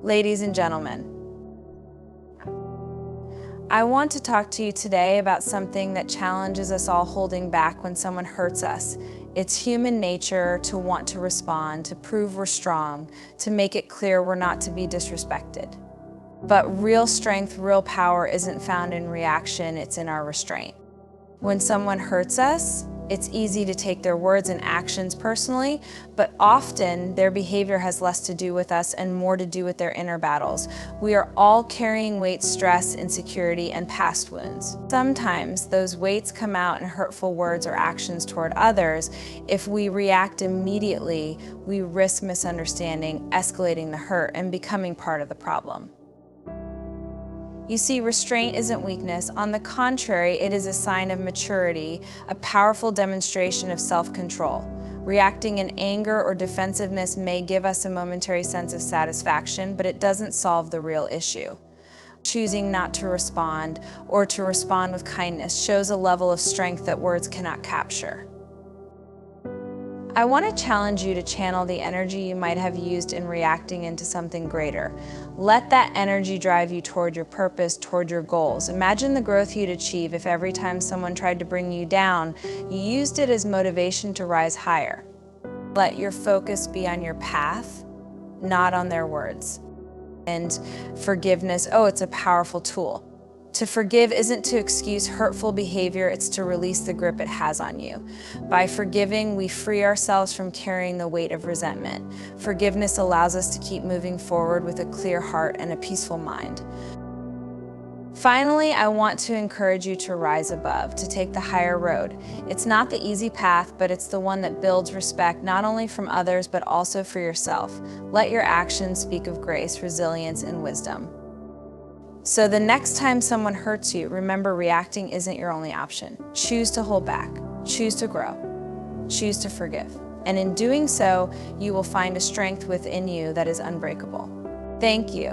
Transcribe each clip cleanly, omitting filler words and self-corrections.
Ladies and gentlemen, I want to talk to you today about something that challenges us all holding back when someone hurts us. It's human nature to want to respond, to prove we're strong, to make it clear we're not to be disrespected. But real strength, real power isn't found in reaction, it's in our restraint. When someone hurts us, it's easy to take their words and actions personally, but often their behavior has less to do with us and more to do with their inner battles. We are all carrying weight, stress, insecurity, and past wounds. Sometimes those weights come out in hurtful words or actions toward others. If we react immediately, we risk misunderstanding, escalating the hurt, and becoming part of the problem. You see, restraint isn't weakness. On the contrary, it is a sign of maturity, a powerful demonstration of self-control. Reacting in anger or defensiveness may give us a momentary sense of satisfaction, but it doesn't solve the real issue. Choosing not to respond or to respond with kindness shows a level of strength that words cannot capture. I want to challenge you to channel the energy you might have used in reacting into something greater. Let that energy drive you toward your purpose, toward your goals. Imagine the growth you'd achieve if every time someone tried to bring you down, you used it as motivation to rise higher. Let your focus be on your path, not on their words. And forgiveness, it's a powerful tool. To forgive isn't to excuse hurtful behavior, it's to release the grip it has on you. By forgiving, we free ourselves from carrying the weight of resentment. Forgiveness allows us to keep moving forward with a clear heart and a peaceful mind. Finally, I want to encourage you to rise above, to take the higher road. It's not the easy path, but it's the one that builds respect not only from others, but also for yourself. Let your actions speak of grace, resilience, and wisdom. So the next time someone hurts you, remember reacting isn't your only option. Choose to hold back, choose to grow, choose to forgive. And in doing so, you will find a strength within you that is unbreakable. Thank you.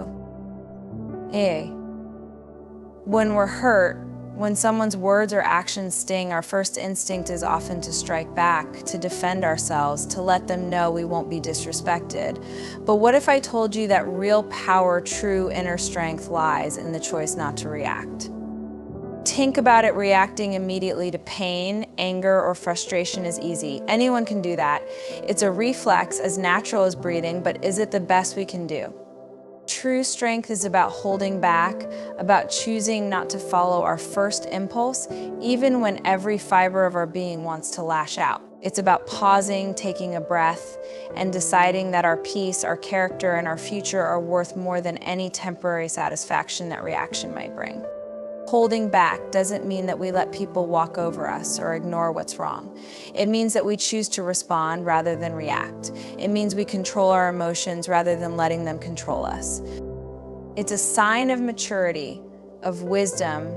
When we're hurt, when someone's words or actions sting, our first instinct is often to strike back, to defend ourselves, to let them know we won't be disrespected. But what if I told you that real power, true inner strength lies in the choice not to react? Think about it. Reacting immediately to pain, anger, or frustration is easy. Anyone can do that. It's a reflex as natural as breathing, but is it the best we can do? True strength is about holding back, about choosing not to follow our first impulse, even when every fiber of our being wants to lash out. It's about pausing, taking a breath, and deciding that our peace, our character, and our future are worth more than any temporary satisfaction that reaction might bring. Holding back doesn't mean that we let people walk over us or ignore what's wrong. It means that we choose to respond rather than react. It means we control our emotions rather than letting them control us. It's a sign of maturity, of wisdom,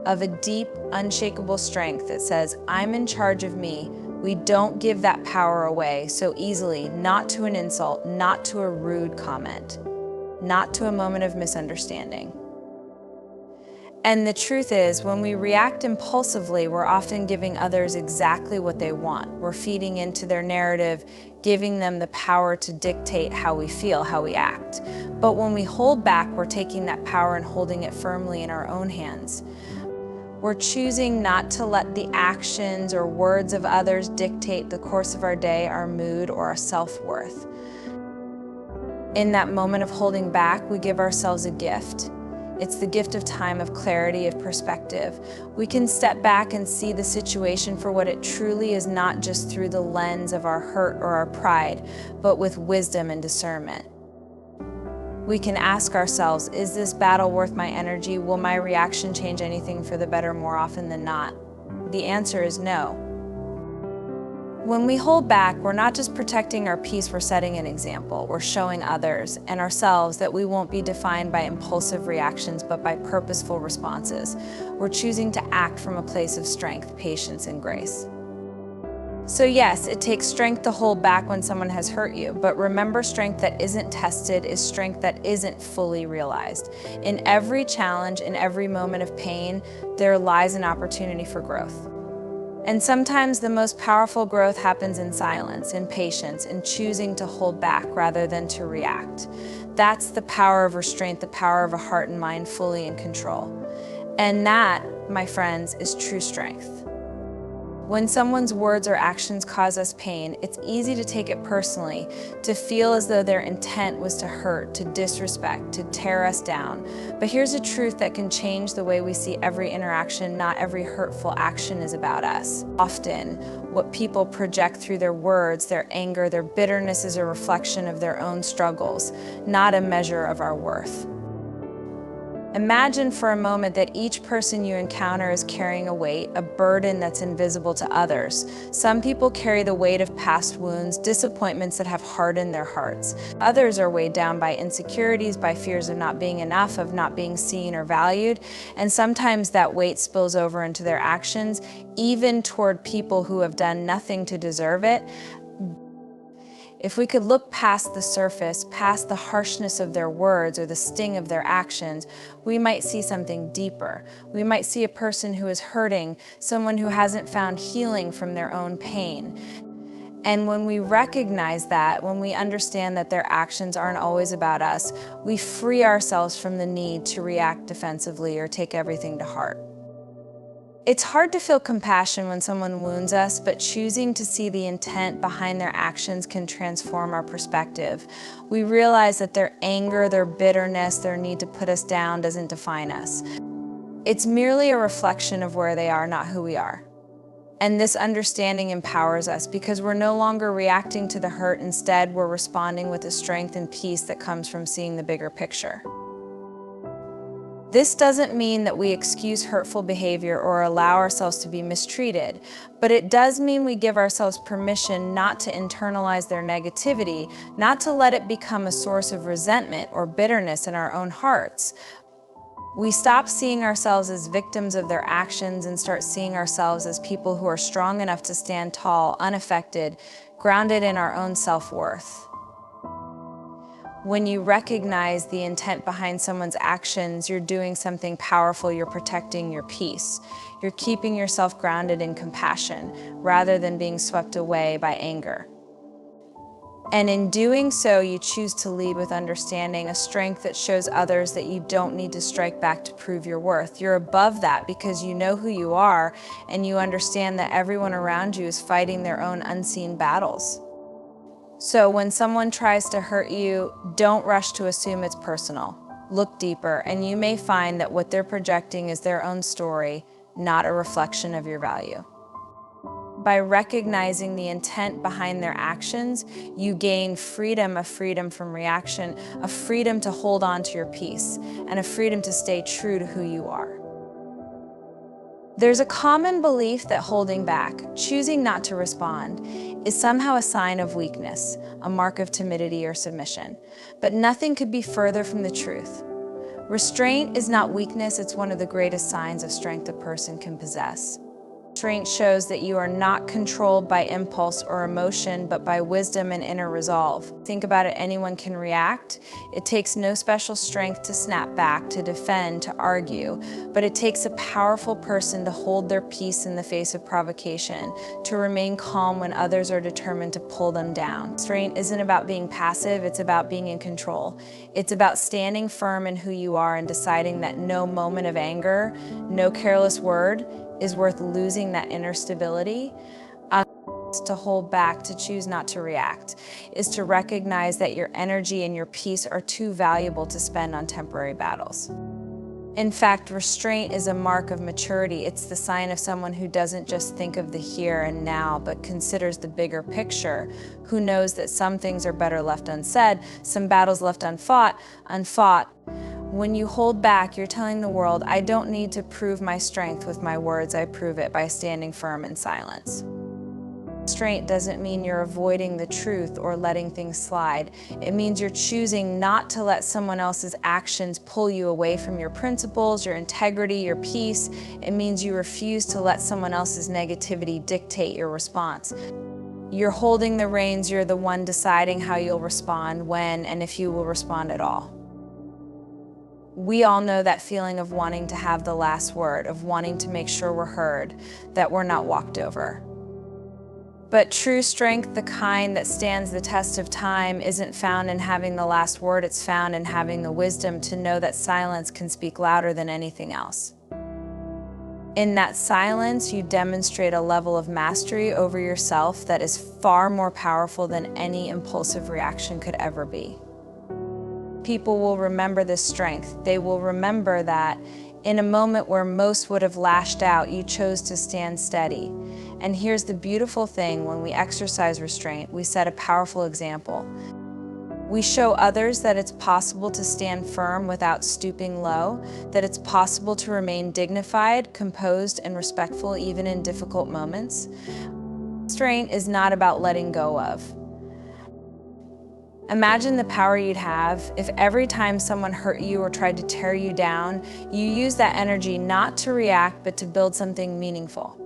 of a deep, unshakable strength that says, I'm in charge of me. We don't give that power away so easily, not to an insult, not to a rude comment, not to a moment of misunderstanding. And the truth is, when we react impulsively, we're often giving others exactly what they want. We're feeding into their narrative, giving them the power to dictate how we feel, how we act. But when we hold back, we're taking that power and holding it firmly in our own hands. We're choosing not to let the actions or words of others dictate the course of our day, our mood, or our self-worth. In that moment of holding back, we give ourselves a gift. It's the gift of time, of clarity, of perspective. We can step back and see the situation for what it truly is, not just through the lens of our hurt or our pride, but with wisdom and discernment. We can ask ourselves, is this battle worth my energy? Will my reaction change anything for the better more often than not? The answer is no. When we hold back, we're not just protecting our peace, we're setting an example. We're showing others and ourselves that we won't be defined by impulsive reactions, but by purposeful responses. We're choosing to act from a place of strength, patience, and grace. So yes, it takes strength to hold back when someone has hurt you, but remember, strength that isn't tested is strength that isn't fully realized. In every challenge, in every moment of pain, there lies an opportunity for growth. And sometimes the most powerful growth happens in silence, in patience, in choosing to hold back rather than to react. That's the power of restraint, the power of a heart and mind fully in control. And that, my friends, is true strength. When someone's words or actions cause us pain, it's easy to take it personally, to feel as though their intent was to hurt, to disrespect, to tear us down. But here's a truth that can change the way we see every interaction. Not every hurtful action is about us. Often, what people project through their words, their anger, their bitterness is a reflection of their own struggles, not a measure of our worth. Imagine for a moment that each person you encounter is carrying a weight, a burden that's invisible to others. Some people carry the weight of past wounds, disappointments that have hardened their hearts. Others are weighed down by insecurities, by fears of not being enough, of not being seen or valued. And sometimes that weight spills over into their actions, even toward people who have done nothing to deserve it. If we could look past the surface, past the harshness of their words or the sting of their actions, we might see something deeper. We might see a person who is hurting, someone who hasn't found healing from their own pain. And when we recognize that, when we understand that their actions aren't always about us, we free ourselves from the need to react defensively or take everything to heart. It's hard to feel compassion when someone wounds us, but choosing to see the intent behind their actions can transform our perspective. We realize that their anger, their bitterness, their need to put us down doesn't define us. It's merely a reflection of where they are, not who we are. And this understanding empowers us because we're no longer reacting to the hurt. Instead, we're responding with the strength and peace that comes from seeing the bigger picture. This doesn't mean that we excuse hurtful behavior or allow ourselves to be mistreated, but it does mean we give ourselves permission not to internalize their negativity, not to let it become a source of resentment or bitterness in our own hearts. We stop seeing ourselves as victims of their actions and start seeing ourselves as people who are strong enough to stand tall, unaffected, grounded in our own self-worth. When you recognize the intent behind someone's actions, you're doing something powerful. You're protecting your peace. You're keeping yourself grounded in compassion rather than being swept away by anger. And in doing so, you choose to lead with understanding, a strength that shows others that you don't need to strike back to prove your worth. You're above that because you know who you are and you understand that everyone around you is fighting their own unseen battles. So when someone tries to hurt you, don't rush to assume it's personal. Look deeper, and you may find that what they're projecting is their own story, not a reflection of your value. By recognizing the intent behind their actions, you gain freedom, a freedom from reaction, a freedom to hold on to your peace, and a freedom to stay true to who you are. There's a common belief that holding back, choosing not to respond, is somehow a sign of weakness, a mark of timidity or submission. But nothing could be further from the truth. Restraint is not weakness, it's one of the greatest signs of strength a person can possess. Restraint shows that you are not controlled by impulse or emotion, but by wisdom and inner resolve. Think about it, anyone can react. It takes no special strength to snap back, to defend, to argue, but it takes a powerful person to hold their peace in the face of provocation, to remain calm when others are determined to pull them down. Restraint isn't about being passive, it's about being in control. It's about standing firm in who you are and deciding that no moment of anger, no careless word, is worth losing that inner stability. To hold back, to choose not to react, is to recognize that your energy and your peace are too valuable to spend on temporary battles. In fact, restraint is a mark of maturity. It's the sign of someone who doesn't just think of the here and now, but considers the bigger picture, who knows that some things are better left unsaid, some battles left unfought. When you hold back, you're telling the world, I don't need to prove my strength with my words, I prove it by standing firm in silence. Restraint doesn't mean you're avoiding the truth or letting things slide. It means you're choosing not to let someone else's actions pull you away from your principles, your integrity, your peace. It means you refuse to let someone else's negativity dictate your response. You're holding the reins, you're the one deciding how you'll respond, when, and if you will respond at all. We all know that feeling of wanting to have the last word, of wanting to make sure we're heard, that we're not walked over. But true strength, the kind that stands the test of time, isn't found in having the last word, it's found in having the wisdom to know that silence can speak louder than anything else. In that silence, you demonstrate a level of mastery over yourself that is far more powerful than any impulsive reaction could ever be. People will remember this strength. They will remember that in a moment where most would have lashed out, you chose to stand steady. And here's the beautiful thing: when we exercise restraint, we set a powerful example. We show others that it's possible to stand firm without stooping low, that it's possible to remain dignified, composed, and respectful even in difficult moments. Restraint is not about letting go of. Imagine the power you'd have if every time someone hurt you or tried to tear you down, you used that energy not to react but to build something meaningful.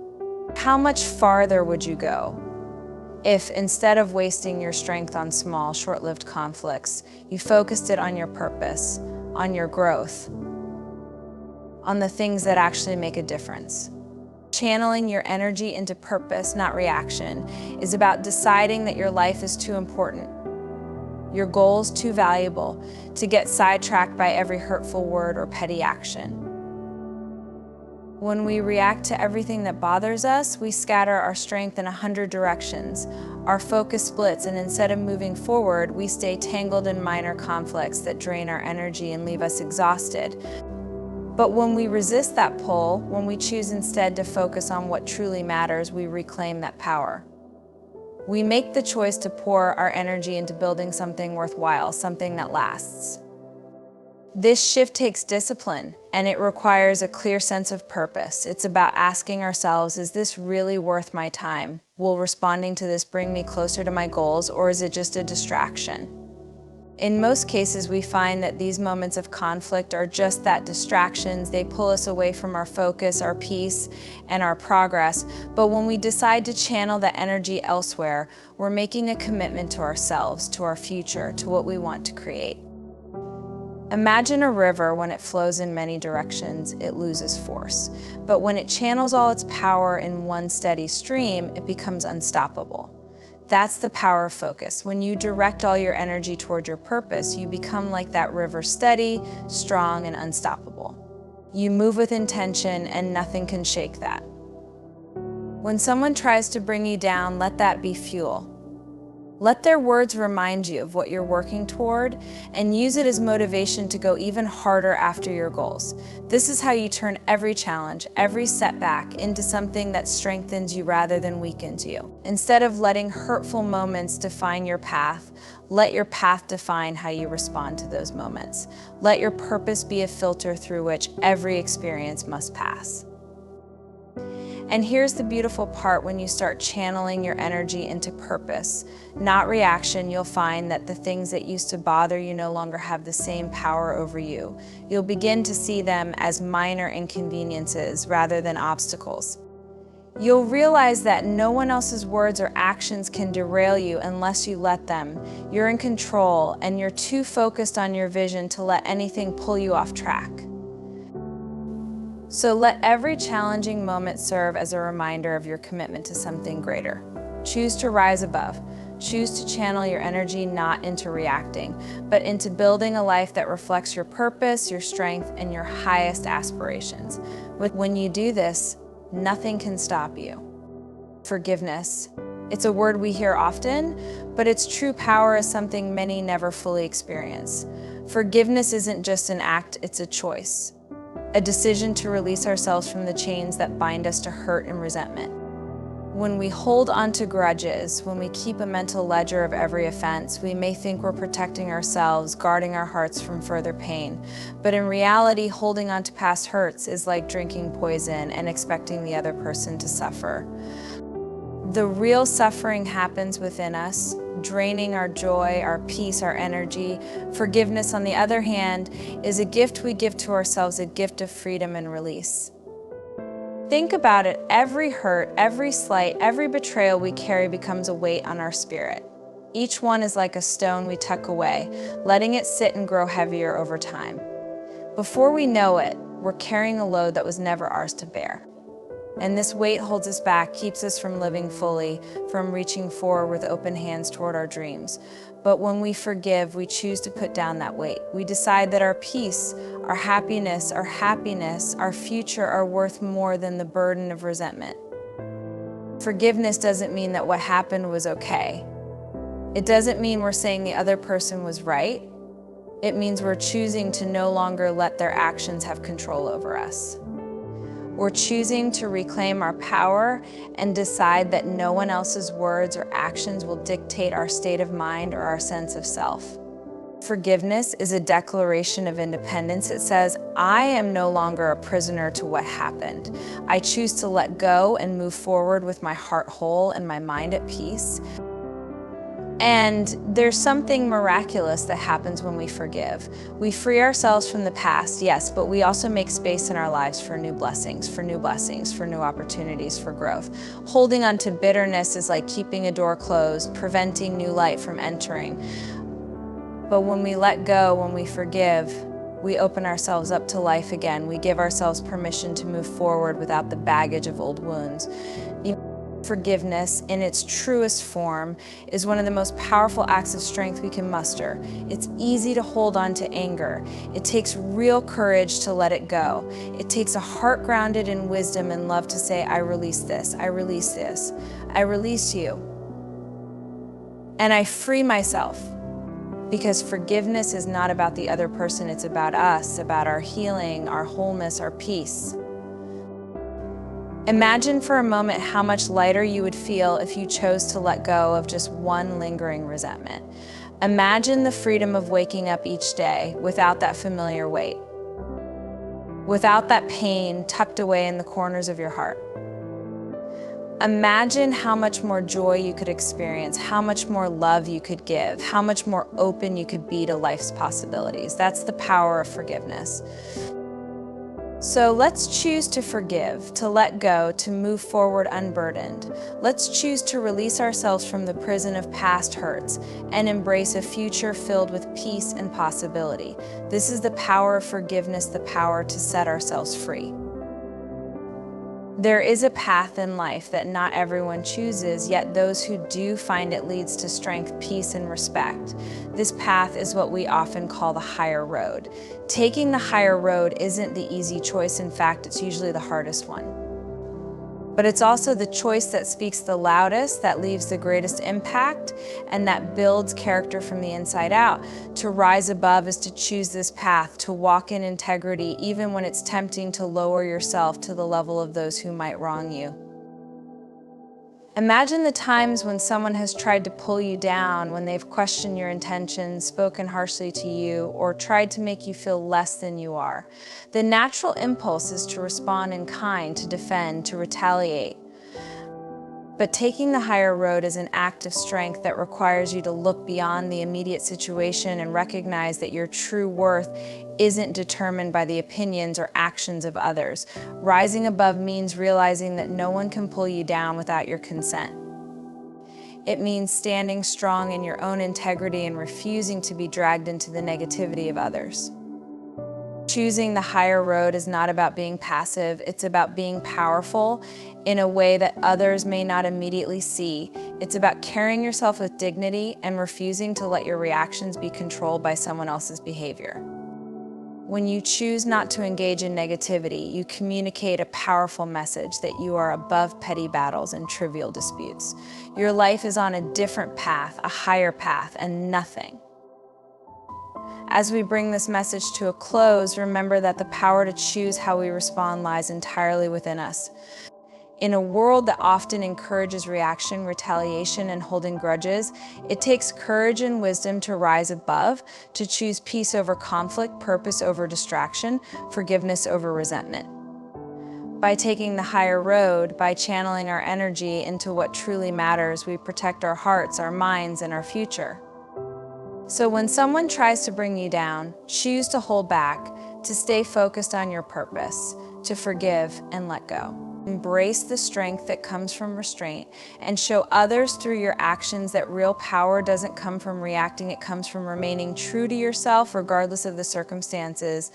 How much farther would you go if, instead of wasting your strength on small, short-lived conflicts, you focused it on your purpose, on your growth, on the things that actually make a difference? Channeling your energy into purpose, not reaction, is about deciding that your life is too important, your goals too valuable, to get sidetracked by every hurtful word or petty action. When we react to everything that bothers us, we scatter our strength in 100 directions. Our focus splits, and instead of moving forward, we stay tangled in minor conflicts that drain our energy and leave us exhausted. But when we resist that pull, when we choose instead to focus on what truly matters, we reclaim that power. We make the choice to pour our energy into building something worthwhile, something that lasts. This shift takes discipline, and it requires a clear sense of purpose. It's about asking ourselves, is this really worth my time? Will responding to this bring me closer to my goals, or is it just a distraction? In most cases, we find that these moments of conflict are just that, distractions. They pull us away from our focus, our peace, and our progress. But when we decide to channel that energy elsewhere, we're making a commitment to ourselves, to our future, to what we want to create. Imagine a river. When it flows in many directions, it loses force. But when it channels all its power in one steady stream, it becomes unstoppable. That's the power of focus. When you direct all your energy toward your purpose, you become like that river, steady, strong, and unstoppable. You move with intention, and nothing can shake that. When someone tries to bring you down, let that be fuel. Let their words remind you of what you're working toward, and use it as motivation to go even harder after your goals. This is how you turn every challenge, every setback, into something that strengthens you rather than weakens you. Instead of letting hurtful moments define your path, let your path define how you respond to those moments. Let your purpose be a filter through which every experience must pass. And here's the beautiful part: when you start channeling your energy into purpose, not reaction, you'll find that the things that used to bother you no longer have the same power over you. You'll begin to see them as minor inconveniences rather than obstacles. You'll realize that no one else's words or actions can derail you unless you let them. You're in control, and you're too focused on your vision to let anything pull you off track. So let every challenging moment serve as a reminder of your commitment to something greater. Choose to rise above. Choose to channel your energy not into reacting, but into building a life that reflects your purpose, your strength, and your highest aspirations. When you do this, nothing can stop you. Forgiveness. It's a word we hear often, but its true power is something many never fully experience. Forgiveness isn't just an act, it's a choice. A decision to release ourselves from the chains that bind us to hurt and resentment. When we hold on to grudges, when we keep a mental ledger of every offense, we may think we're protecting ourselves, guarding our hearts from further pain. But in reality, holding on to past hurts is like drinking poison and expecting the other person to suffer. The real suffering happens within us, draining our joy, our peace, our energy. Forgiveness, on the other hand, is a gift we give to ourselves, a gift of freedom and release. Think about it. Every hurt, every slight, every betrayal we carry becomes a weight on our spirit. Each one is like a stone we tuck away, letting it sit and grow heavier over time. Before we know it, we're carrying a load that was never ours to bear. And this weight holds us back, keeps us from living fully, from reaching forward with open hands toward our dreams. But when we forgive, we choose to put down that weight. We decide that our peace, our happiness, our future are worth more than the burden of resentment. Forgiveness doesn't mean that what happened was okay. It doesn't mean we're saying the other person was right. It means we're choosing to no longer let their actions have control over us. We're choosing to reclaim our power and decide that no one else's words or actions will dictate our state of mind or our sense of self. Forgiveness is a declaration of independence. It says, I am no longer a prisoner to what happened. I choose to let go and move forward with my heart whole and my mind at peace. And there's something miraculous that happens when we forgive. We free ourselves from the past, yes, but we also make space in our lives for new blessings, for new opportunities, for growth. Holding on to bitterness is like keeping a door closed, preventing new light from entering. But when we let go, when we forgive, we open ourselves up to life again. We give ourselves permission to move forward without the baggage of old wounds. Forgiveness, in its truest form, is one of the most powerful acts of strength we can muster. It's easy to hold on to anger. It takes real courage to let it go. It takes a heart grounded in wisdom and love to say, I release this, I release this, I release you. And I free myself. Because forgiveness is not about the other person, it's about us, about our healing, our wholeness, our peace. Imagine for a moment how much lighter you would feel if you chose to let go of just one lingering resentment. Imagine the freedom of waking up each day without that familiar weight, without that pain tucked away in the corners of your heart. Imagine how much more joy you could experience, how much more love you could give, how much more open you could be to life's possibilities. That's the power of forgiveness. So let's choose to forgive, to let go, to move forward unburdened. Let's choose to release ourselves from the prison of past hurts and embrace a future filled with peace and possibility. This is the power of forgiveness, the power to set ourselves free. There is a path in life that not everyone chooses, yet those who do find it leads to strength, peace, and respect. This path is what we often call the higher road. Taking the higher road isn't the easy choice. In fact, it's usually the hardest one. But it's also the choice that speaks the loudest, that leaves the greatest impact, and that builds character from the inside out. To rise above is to choose this path, to walk in integrity, even when it's tempting to lower yourself to the level of those who might wrong you. Imagine the times when someone has tried to pull you down, when they've questioned your intentions, spoken harshly to you, or tried to make you feel less than you are. The natural impulse is to respond in kind, to defend, to retaliate. But taking the higher road is an act of strength that requires you to look beyond the immediate situation and recognize that your true worth isn't determined by the opinions or actions of others. Rising above means realizing that no one can pull you down without your consent. It means standing strong in your own integrity and refusing to be dragged into the negativity of others. Choosing the higher road is not about being passive, it's about being powerful in a way that others may not immediately see. It's about carrying yourself with dignity and refusing to let your reactions be controlled by someone else's behavior. When you choose not to engage in negativity, you communicate a powerful message that you are above petty battles and trivial disputes. Your life is on a different path, a higher path, and nothing. As we bring this message to a close, remember that the power to choose how we respond lies entirely within us. In a world that often encourages reaction, retaliation, and holding grudges, it takes courage and wisdom to rise above, to choose peace over conflict, purpose over distraction, forgiveness over resentment. By taking the higher road, by channeling our energy into what truly matters, we protect our hearts, our minds, and our future. So when someone tries to bring you down, choose to hold back, to stay focused on your purpose, to forgive and let go. Embrace the strength that comes from restraint and show others through your actions that real power doesn't come from reacting, it comes from remaining true to yourself regardless of the circumstances.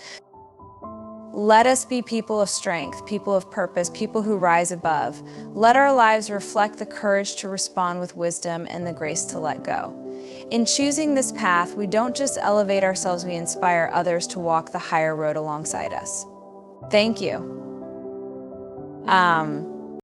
Let us be people of strength, people of purpose, people who rise above. Let our lives reflect the courage to respond with wisdom and the grace to let go. In choosing this path, we don't just elevate ourselves, we inspire others to walk the higher road alongside us. Thank you.